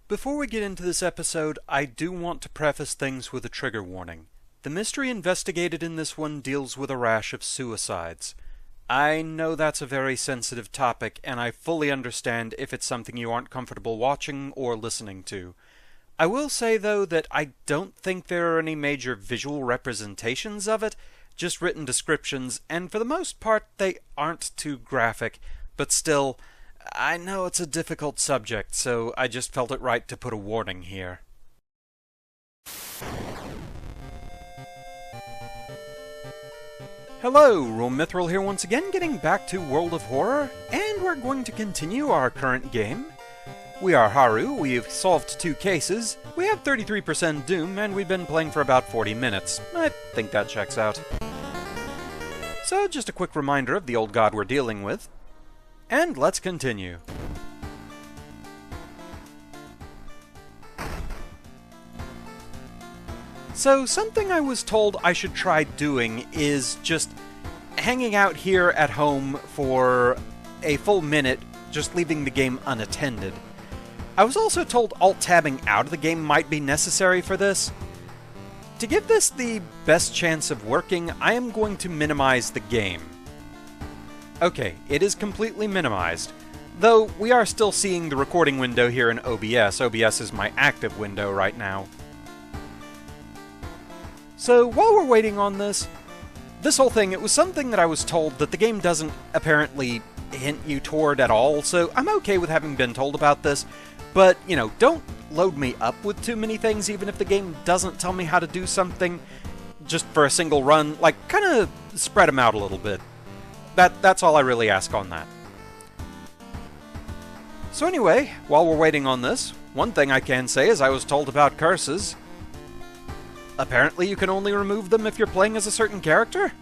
Before we get into this episode, I do want to preface things with a trigger warning. The mystery investigated in this one deals with a rash of suicides. I know that's a very sensitive topic, and I fully understand if it's something you aren't comfortable watching or listening to. I will say, though, that I don't think there are any major visual representations of it, just written descriptions, and for the most part they aren't too graphic, but still, I know it's a difficult subject, so I just felt it right to put a warning here. Hello, Mithril here once again, getting back to World of Horror, and we're going to continue our current game. We are Haru, we've solved 2 cases, we have 33% Doom, and we've been playing for about 40 minutes. I think that checks out. So, just a quick reminder of the old god we're dealing with. And let's continue. So, something I was told I should try doing is just hanging out here at home for a full minute, just leaving the game unattended. I was also told alt-tabbing out of the game might be necessary for this. To give this the best chance of working, I am going to minimize the game. Okay, it is completely minimized, though we are still seeing the recording window here in OBS. OBS is my active window right now. So, while we're waiting on this whole thing, it was something that I was told that the game doesn't apparently hint you toward at all, so I'm okay with having been told about this, but, you know, don't load me up with too many things, even if the game doesn't tell me how to do something, just for a single run. Like, kind of spread them out a little bit. That's all I really ask on that. So anyway, while we're waiting on this, one thing I can say is I was told about curses. Apparently you can only remove them if you're playing as a certain character?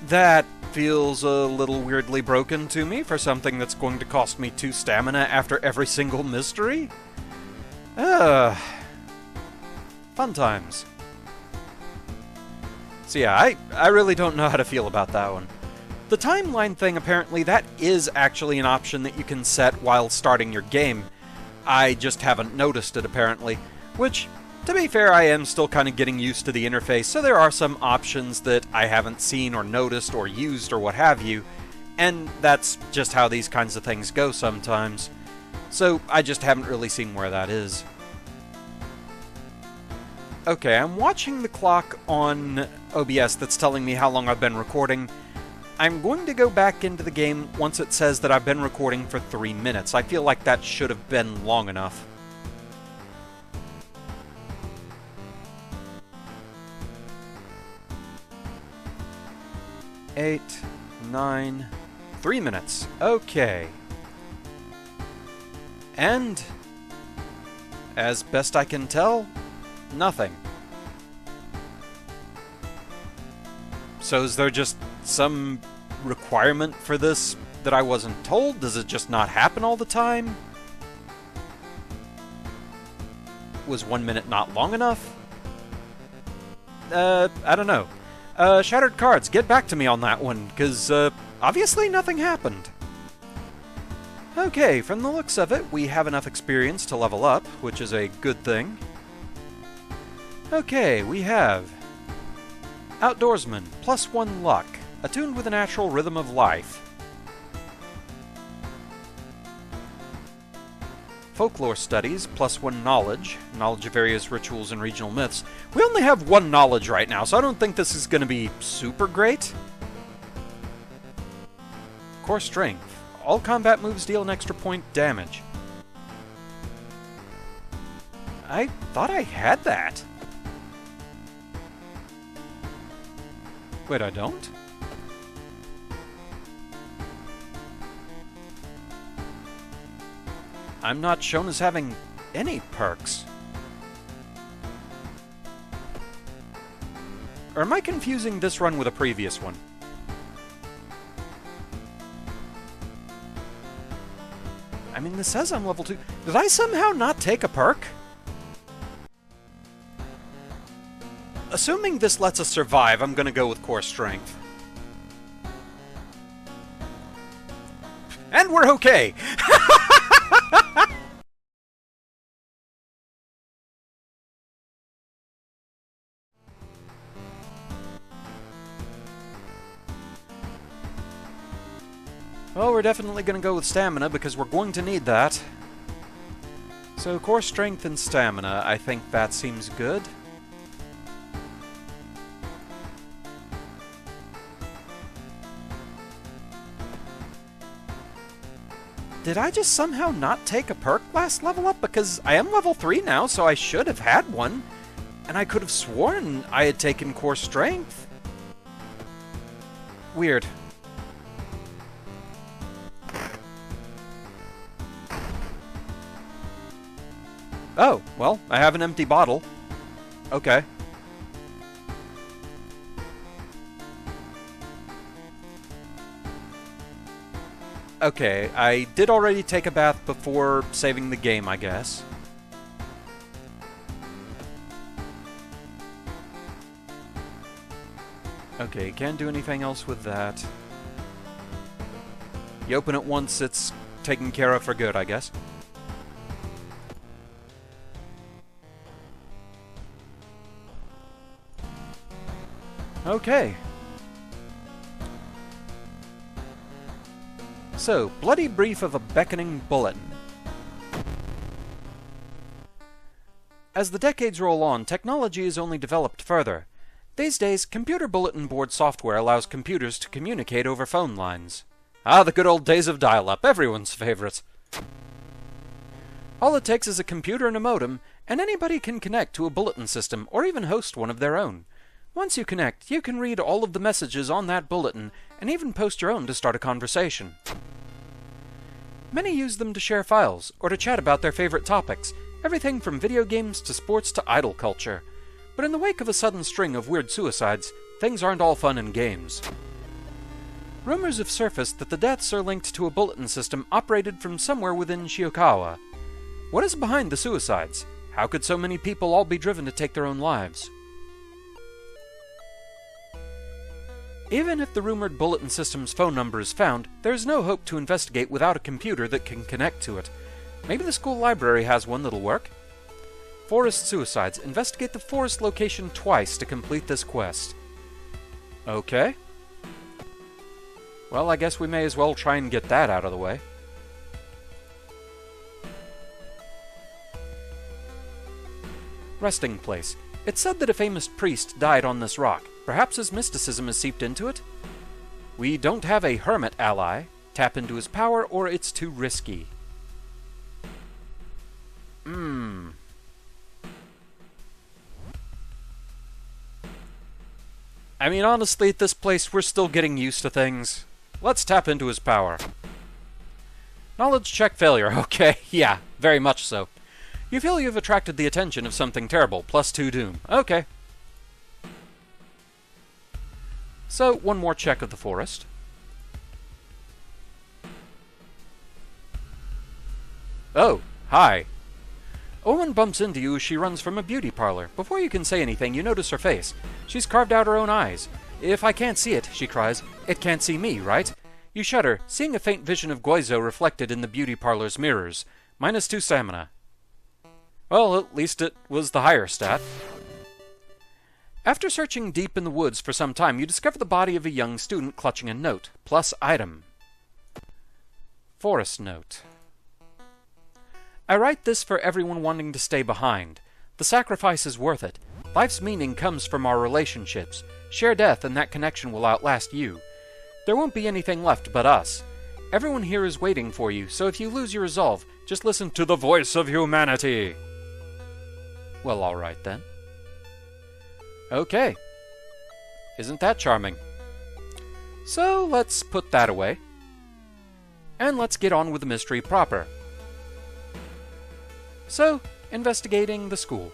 That feels a little weirdly broken to me for something that's going to cost me 2 stamina after every single mystery. Fun times. So yeah, I really don't know how to feel about that one. The timeline thing, apparently, that is actually an option that you can set while starting your game. I just haven't noticed it, apparently. Which, to be fair, I am still kind of getting used to the interface, so there are some options that I haven't seen or noticed or used or what have you, and that's just how these kinds of things go sometimes. So, I just haven't really seen where that is. Okay, I'm watching the clock on OBS that's telling me how long I've been recording. I'm going to go back into the game once it says that I've been recording for 3 minutes. I feel like that should have been long enough. Eight, 9, 3 minutes. Okay. And, as best I can tell, nothing. So is there just some requirement for this that I wasn't told? Does it just not happen all the time? Was 1 minute not long enough? I don't know. Shattered Cards, get back to me on that one, because, obviously nothing happened. Okay, from the looks of it, we have enough experience to level up, which is a good thing. Okay, we have Outdoorsman, +1 luck, attuned with the natural rhythm of life. Folklore studies, +1 knowledge, knowledge of various rituals and regional myths. We only have 1 knowledge right now, so I don't think this is going to be super great. Core strength, all combat moves deal an extra point damage. I thought I had that. Wait, I don't? I'm not shown as having any perks. Or am I confusing this run with a previous one? I mean, this says I'm level 2. Did I somehow not take a perk? Assuming this lets us survive, I'm gonna go with core strength. And we're okay! Well, we're definitely going to go with stamina because we're going to need that. So, core strength and stamina, I think that seems good. Did I just somehow not take a perk last level up? Because I am level 3 now, so I should have had one. And I could have sworn I had taken core strength. Weird. Oh, well, I have an empty bottle. Okay. Okay, I did already take a bath before saving the game, I guess. Okay, can't do anything else with that. You open it once, it's taken care of for good, I guess. Okay. So, bloody brief of a beckoning bulletin. As the decades roll on, technology is only developed further. These days, computer bulletin board software allows computers to communicate over phone lines. Ah, the good old days of dial-up, everyone's favorite. All it takes is a computer and a modem, and anybody can connect to a bulletin system or even host one of their own. Once you connect, you can read all of the messages on that bulletin and even post your own to start a conversation. Many use them to share files or to chat about their favorite topics, everything from video games to sports to idol culture. But in the wake of a sudden string of weird suicides, things aren't all fun and games. Rumors have surfaced that the deaths are linked to a bulletin system operated from somewhere within Shiokawa. What is behind the suicides? How could so many people all be driven to take their own lives? Even if the rumored bulletin system's phone number is found, there is no hope to investigate without a computer that can connect to it. Maybe the school library has one that'll work? Forest suicides. Investigate the forest location twice to complete this quest. Okay. Well, I guess we may as well try and get that out of the way. Resting place. It's said that a famous priest died on this rock. Perhaps his mysticism has seeped into it? We don't have a hermit ally. Tap into his power, or it's too risky. I mean, honestly, at this place, we're still getting used to things. Let's tap into his power. Knowledge check failure. Okay, yeah, very much so. You feel you've attracted the attention of something terrible. +2 doom. Okay. So, one more check of the forest. Oh, hi. A woman bumps into you as she runs from a beauty parlor. Before you can say anything, you notice her face. She's carved out her own eyes. If I can't see it, she cries, it can't see me, right? You shudder, seeing a faint vision of Goizo reflected in the beauty parlor's mirrors. -2 stamina. Well, at least it was the higher stat. After searching deep in the woods for some time, you discover the body of a young student clutching a note, plus item. Forest note. I write this for everyone wanting to stay behind. The sacrifice is worth it. Life's meaning comes from our relationships. Share death and that connection will outlast you. There won't be anything left but us. Everyone here is waiting for you, so if you lose your resolve, just listen to the voice of humanity. Well, alright then. Okay. Isn't that charming? So, let's put that away. And let's get on with the mystery proper. So, investigating the school.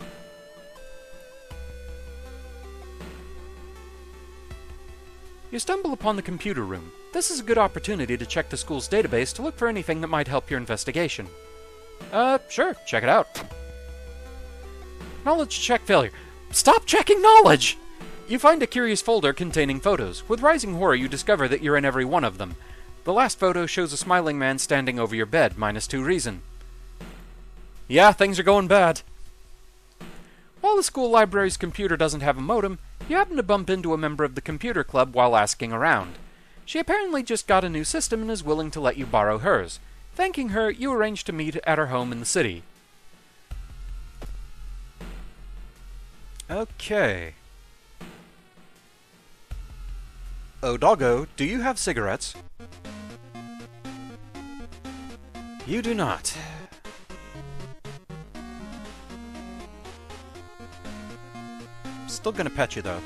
You stumble upon the computer room. This is a good opportunity to check the school's database to look for anything that might help your investigation. Sure, check it out. Knowledge check failure. Stop checking knowledge! You find a curious folder containing photos. With rising horror, you discover that you're in every one of them. The last photo shows a smiling man standing over your bed, -2 reason. Yeah, things are going bad. While the school library's computer doesn't have a modem, you happen to bump into a member of the computer club while asking around. She apparently just got a new system and is willing to let you borrow hers. Thanking her, you arrange to meet at her home in the city. Okay. Oh, doggo, do you have cigarettes? You do not. Still gonna pet you, though.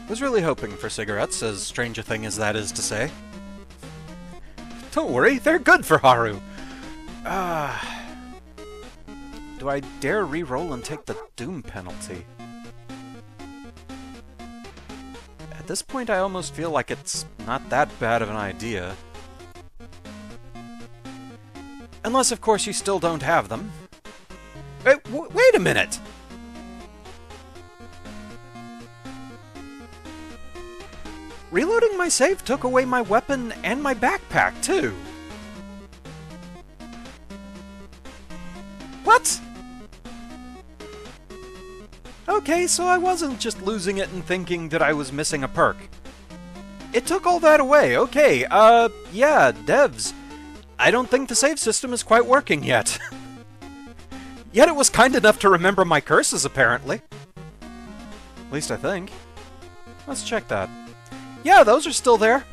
Was really hoping for cigarettes, as strange a thing as that is to say. Don't worry, they're good for Haru! Do I dare re-roll and take the doom penalty? At this point, I almost feel like it's not that bad of an idea. Unless, of course, you still don't have them. Wait a minute! Reloading my save took away my weapon and my backpack, too. What? Okay, so I wasn't just losing it and thinking that I was missing a perk. It took all that away, okay, yeah, devs. I don't think the save system is quite working yet. Yet it was kind enough to remember my curses, apparently. At least I think. Let's check that. Yeah, those are still there.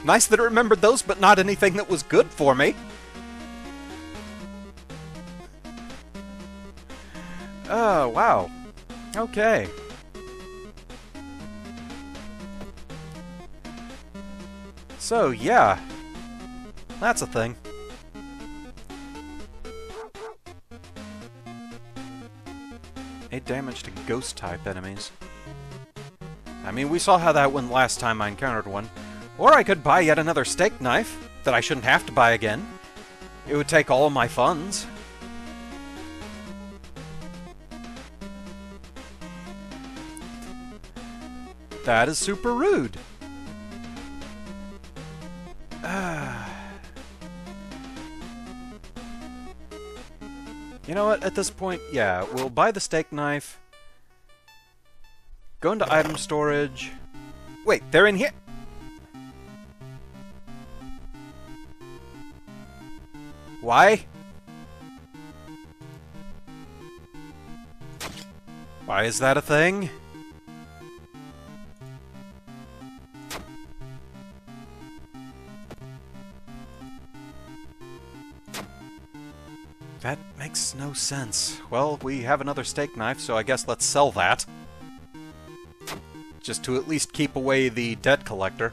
Nice that it remembered those, but not anything that was good for me. Oh, wow. Okay. So, yeah. That's a thing. Eight damage to ghost-type enemies. I mean, we saw how that went last time I encountered one. Or I could buy yet another steak knife that I shouldn't have to buy again. It would take all of my funds. That is super rude. You know what, at this point, yeah, we'll buy the steak knife. Go into item storage. Wait, they're in here? Why? Why is that a thing? That makes no sense. Well, we have another steak knife, so I guess let's sell that. Just to at least keep away the debt collector.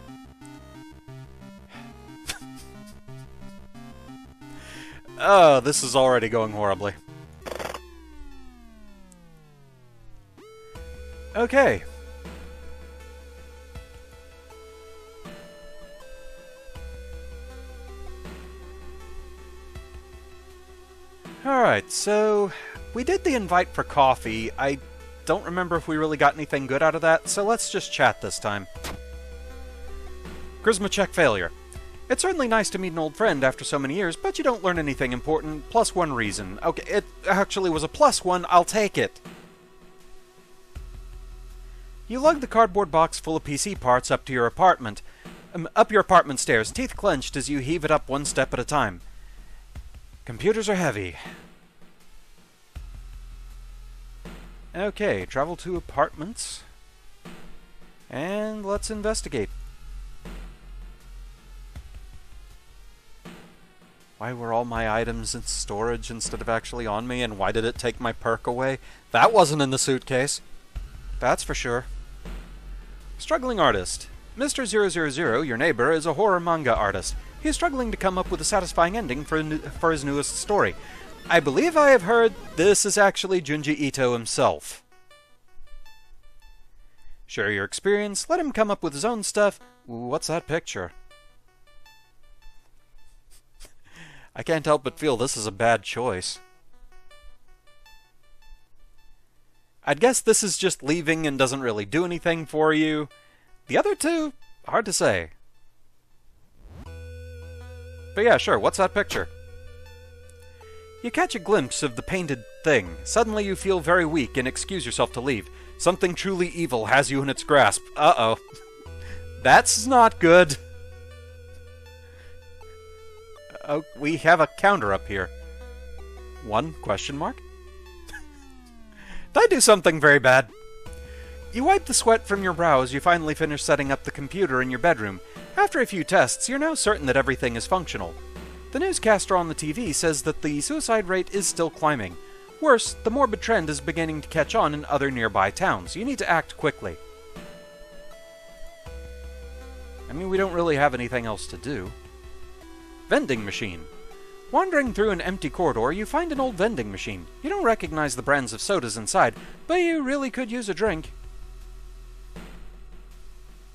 Oh, this is already going horribly. Okay. Alright, so we did the invite for coffee. I don't remember if we really got anything good out of that, so let's just chat this time. Charisma check failure. It's certainly nice to meet an old friend after so many years, but you don't learn anything important. +1 reason. Okay, it actually was a +1. I'll take it. You lug the cardboard box full of PC parts up to your apartment. Up your apartment stairs, teeth clenched as you heave it up one step at a time. Computers are heavy. Okay, travel to apartments. And let's investigate. Why were all my items in storage instead of actually on me, and why did it take my perk away? That wasn't in the suitcase. That's for sure. Struggling artist. Mr. 000, your neighbor, is a horror manga artist. He is struggling to come up with a satisfying ending for his newest story. I believe I have heard this is actually Junji Ito himself. Share your experience, let him come up with his own stuff. What's that picture? I can't help but feel this is a bad choice. I'd guess this is just leaving and doesn't really do anything for you. The other two, hard to say. But yeah, sure, what's that picture? You catch a glimpse of the painted thing. Suddenly you feel very weak and excuse yourself to leave. Something truly evil has you in its grasp. Uh-oh. That's not good. Oh, we have a counter up here. 1 question mark? Did I do something very bad? You wipe the sweat from your brow as you finally finish setting up the computer in your bedroom. After a few tests, you're now certain that everything is functional. The newscaster on the TV says that the suicide rate is still climbing. Worse, the morbid trend is beginning to catch on in other nearby towns. You need to act quickly. I mean, we don't really have anything else to do. Vending machine. Wandering through an empty corridor, you find an old vending machine. You don't recognize the brands of sodas inside, but you really could use a drink.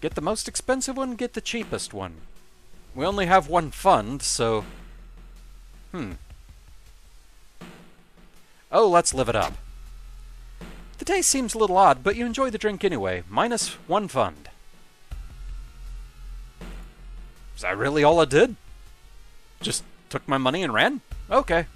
Get the most expensive one, get the cheapest one. We only have one fund, so... Oh, let's live it up. The taste seems a little odd, but you enjoy the drink anyway. Minus 1 fund. Is that really all I did? Just took my money and ran? Okay.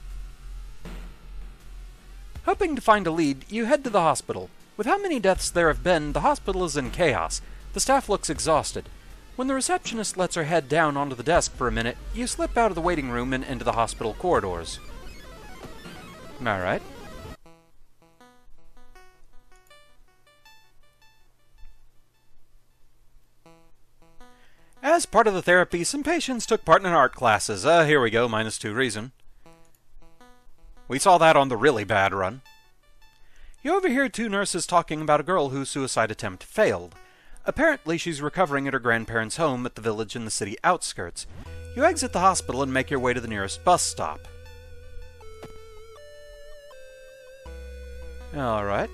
Hoping to find a lead, you head to the hospital. With how many deaths there have been, the hospital is in chaos. The staff looks exhausted. When the receptionist lets her head down onto the desk for a minute, you slip out of the waiting room and into the hospital corridors. Alright. As part of the therapy, some patients took part in art classes. Here we go, -2 reason. We saw that on the really bad run. You overhear 2 nurses talking about a girl whose suicide attempt failed. Apparently, she's recovering at her grandparents' home at the village in the city outskirts. You exit the hospital and make your way to the nearest bus stop. Alright.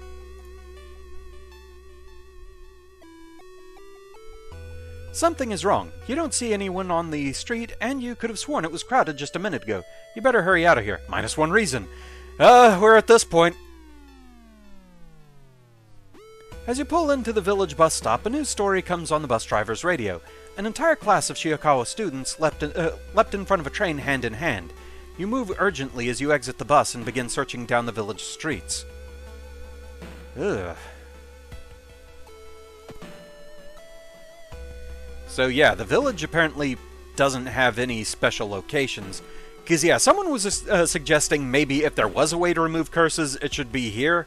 Something is wrong. You don't see anyone on the street, and you could have sworn it was crowded just a minute ago. You better hurry out of here. -1 reason. We're at this point. As you pull into the village bus stop, a news story comes on the bus driver's radio. An entire class of Shiokawa students leapt in front of a train hand in hand. You move urgently as you exit the bus and begin searching down the village streets. Ugh. So yeah, the village apparently doesn't have any special locations. Because yeah, someone was suggesting maybe if there was a way to remove curses, it should be here.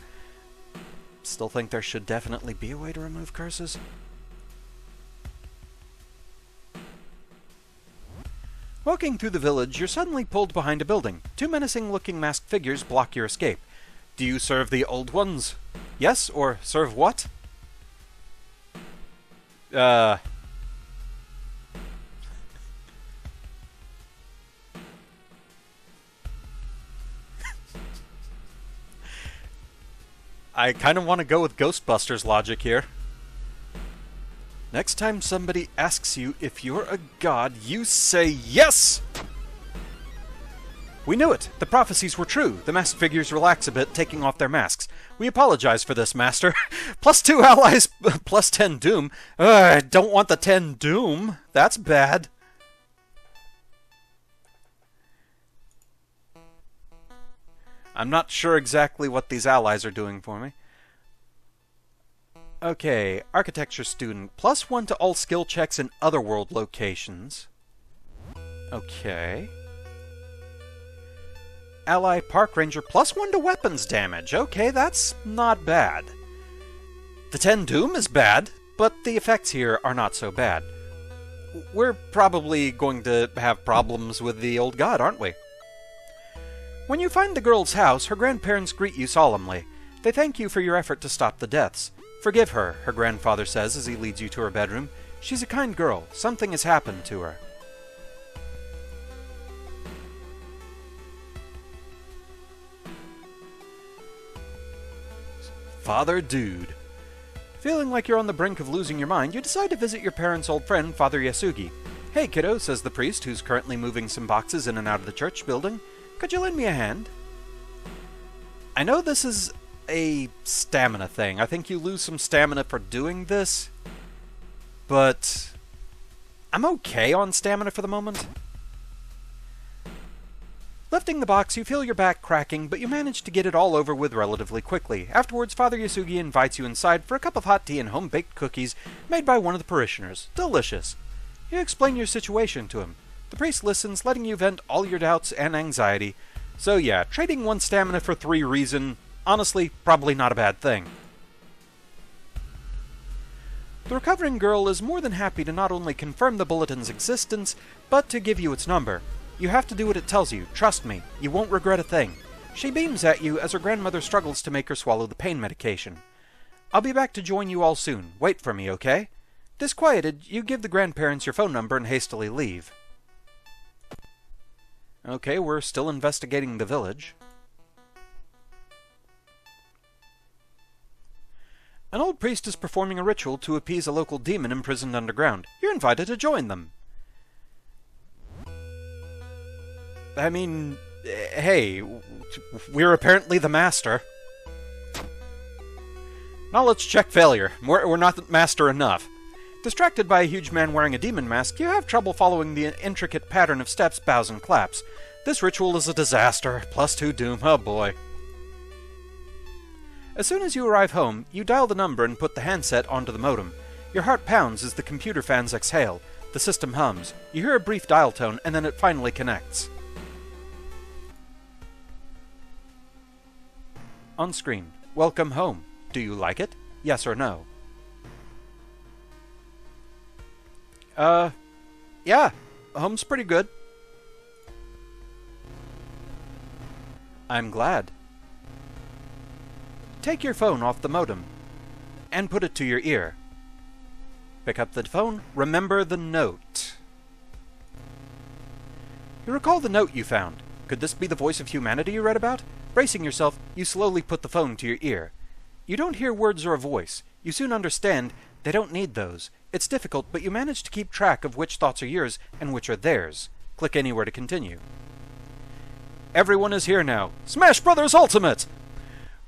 Still think there should definitely be a way to remove curses. Walking through the village, you're suddenly pulled behind a building. 2 menacing-looking masked figures block your escape. Do you serve the old ones? Yes, or serve what? I kind of want to go with Ghostbusters logic here. Next time somebody asks you if you're a god, you say yes! We knew it! The prophecies were true. The masked figures relax a bit, taking off their masks. We apologize for this, Master. +2 allies, +10 doom. I don't want the 10 doom. That's bad. I'm not sure exactly what these allies are doing for me. Okay, architecture student, +1 to all skill checks in otherworld locations. Okay. Ally park ranger, +1 to weapons damage. Okay, that's not bad. The 10 doom is bad, but the effects here are not so bad. We're probably going to have problems with the old god, aren't we? When you find the girl's house, her grandparents greet you solemnly. They thank you for your effort to stop the deaths. Forgive her, her grandfather says as he leads you to her bedroom. She's a kind girl. Something has happened to her. Father Dude. Feeling like you're on the brink of losing your mind, you decide to visit your parents' old friend, Father Yasugi. Hey, kiddo, says the priest, who's currently moving some boxes in and out of the church building. Could you lend me a hand? I know this is a stamina thing. I think you lose some stamina for doing this, but I'm okay on stamina for the moment. Lifting the box, you feel your back cracking, but you manage to get it all over with relatively quickly. Afterwards, Father Yasugi invites you inside for a cup of hot tea and home-baked cookies made by one of the parishioners. Delicious. You explain your situation to him. The priest listens, letting you vent all your doubts and anxiety. So yeah, trading 1 stamina for 3 reason, honestly, probably not a bad thing. The recovering girl is more than happy to not only confirm the bulletin's existence, but to give you its number. You have to do what it tells you, trust me, you won't regret a thing. She beams at you as her grandmother struggles to make her swallow the pain medication. I'll be back to join you all soon, wait for me, okay? Disquieted, you give the grandparents your phone number and hastily leave. Okay, we're still investigating the village. An old priest is performing a ritual to appease a local demon imprisoned underground. You're invited to join them. I mean, hey, we're apparently the master. Knowledge check failure. We're not the master enough. Distracted by a huge man wearing a demon mask, you have trouble following the intricate pattern of steps, bows, and claps. This ritual is a disaster. +2 doom. Oh boy. As soon as you arrive home, you dial the number and put the handset onto the modem. Your heart pounds as the computer fans exhale. The system hums. You hear a brief dial tone, and then it finally connects. On screen. Welcome home. Do you like it? Yes or no? Yeah. Home's pretty good. I'm glad. Take your phone off the modem and put it to your ear. Pick up the phone. Remember the note. You recall the note you found. Could this be the voice of humanity you read about? Bracing yourself, you slowly put the phone to your ear. You don't hear words or a voice. You soon understand they don't need those. It's difficult, but you manage to keep track of which thoughts are yours and which are theirs. Click anywhere to continue. Everyone is here now. Smash Brothers Ultimate!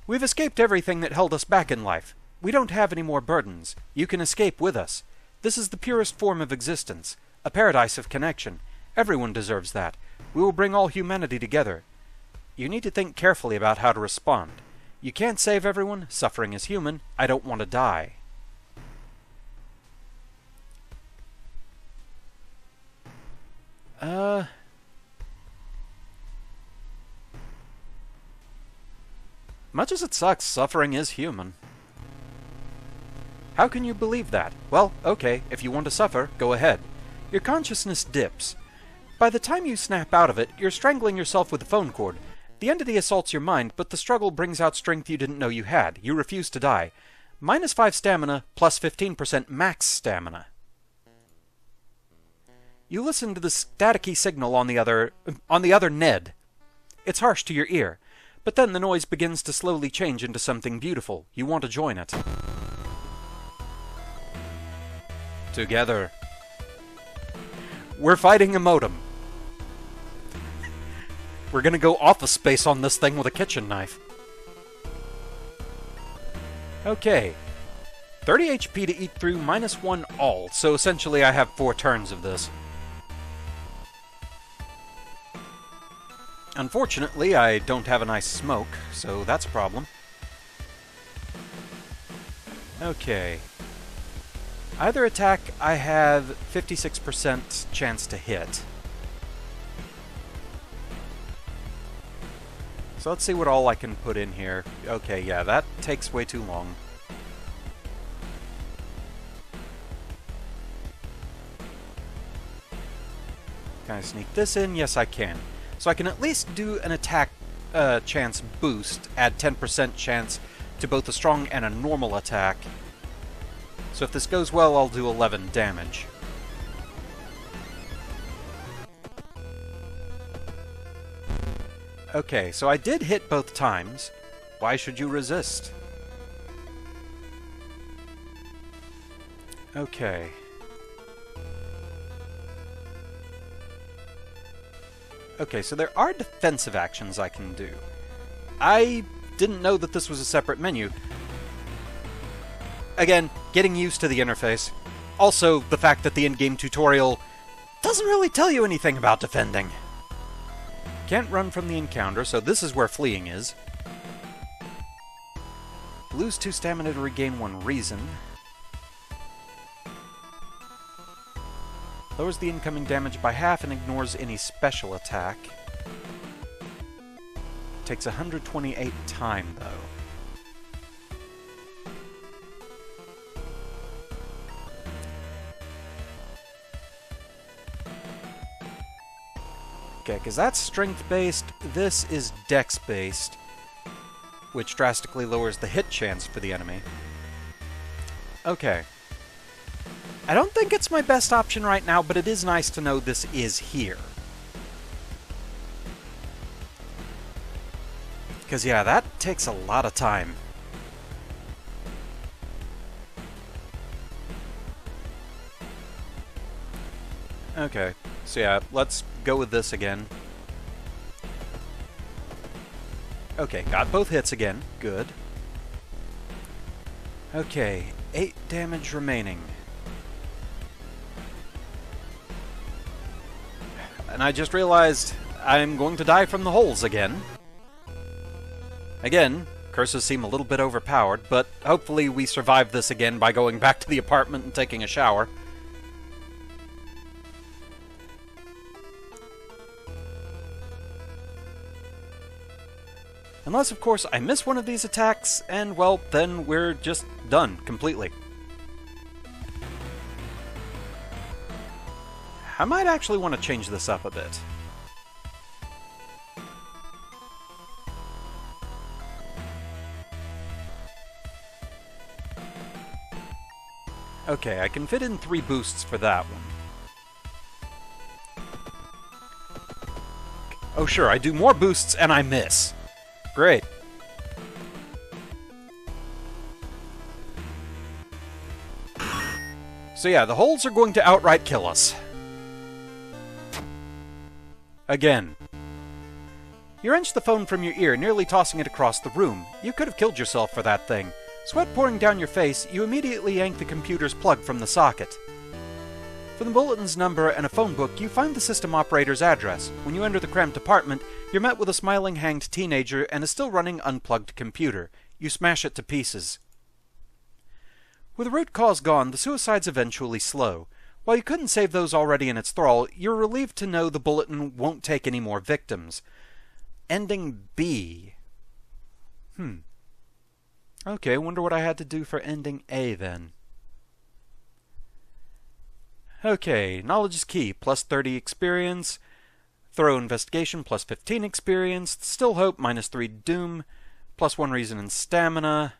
We've escaped everything that held us back in life. We don't have any more burdens. You can escape with us. This is the purest form of existence, a paradise of connection. Everyone deserves that. We will bring all humanity together. You need to think carefully about how to respond. You can't save everyone. Suffering is human. I don't want to die. Much as it sucks, suffering is human. How can you believe that? Well, okay, if you want to suffer, go ahead. Your consciousness dips. By the time you snap out of it, you're strangling yourself with the phone cord. The entity assaults your mind, but the struggle brings out strength you didn't know you had. You refuse to die. -5 stamina, plus 15% max stamina. You listen to the staticky signal on the other Ned. It's harsh to your ear, but then the noise begins to slowly change into something beautiful. You want to join it. Together. We're fighting a modem. We're gonna go office space on this thing with a kitchen knife. Okay. 30 HP to eat through, -1 all, so essentially I have 4 turns of this. Unfortunately, I don't have a nice smoke, so that's a problem. Okay. Either attack, I have 56% chance to hit. So let's see what all I can put in here. Okay, yeah, that takes way too long. Can I sneak this in? Yes, I can. So I can at least do an attack chance boost, add 10% chance to both a strong and a normal attack. So if this goes well, I'll do 11 damage. Okay, so I did hit both times. Why should you resist? Okay. Okay, so there are defensive actions I can do. I didn't know that this was a separate menu. Again, getting used to the interface. Also, the fact that the in-game tutorial doesn't really tell you anything about defending. Can't run from the encounter, so this is where fleeing is. Lose 2 stamina to regain 1 reason. Lowers the incoming damage by half and ignores any special attack. Takes 128 time, though. Okay, because that's strength-based, this is dex-based, which drastically lowers the hit chance for the enemy. Okay. I don't think it's my best option right now, but it is nice to know this is here. Because, yeah, that takes a lot of time. Okay, so yeah, let's go with this again. Okay, got both hits again. Good. Okay, 8 damage remaining. And I just realized I'm going to die from the holes again. Again, curses seem a little bit overpowered, but hopefully we survive this again by going back to the apartment and taking a shower. Unless, of course, I miss one of these attacks, and, well, then we're just done completely. I might actually want to change this up a bit. Okay, I can fit in 3 boosts for that one. Oh sure, I do more boosts and I miss. Great. So yeah, the holes are going to outright kill us. Again. You wrenched the phone from your ear, nearly tossing it across the room. You could have killed yourself for that thing. Sweat pouring down your face, you immediately yank the computer's plug from the socket. From the bulletin's number and a phone book, you find the system operator's address. When you enter the cramped apartment, you're met with a smiling hanged teenager and a still running unplugged computer. You smash it to pieces. With the root cause gone, the suicides eventually slow. While you couldn't save those already in its thrall, you're relieved to know the bulletin won't take any more victims. Ending B. Okay, wonder what I had to do for ending A then. Okay, knowledge is key, plus 30 experience. Thorough investigation, plus 15 experience. Still hope, minus 3 doom. Plus 1 reason and stamina.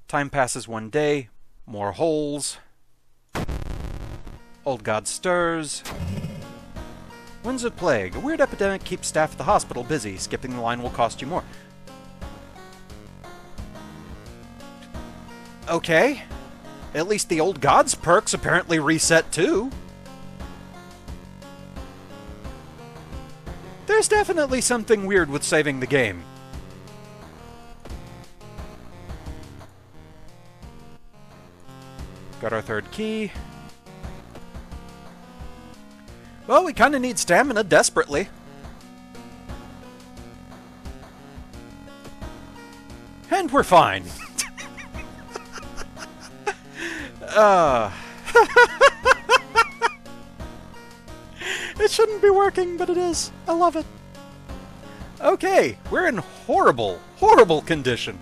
Time passes 1 day. More holes. Old God stirs. Winds of plague. A weird epidemic keeps staff at the hospital busy. Skipping the line will cost you more. Okay. At least the old God's perks apparently reset too. There's definitely something weird with saving the game. Got our 3rd key. Well, we kinda need stamina desperately. And we're fine. It shouldn't be working, but it is. I love it. Okay, we're in horrible, horrible condition.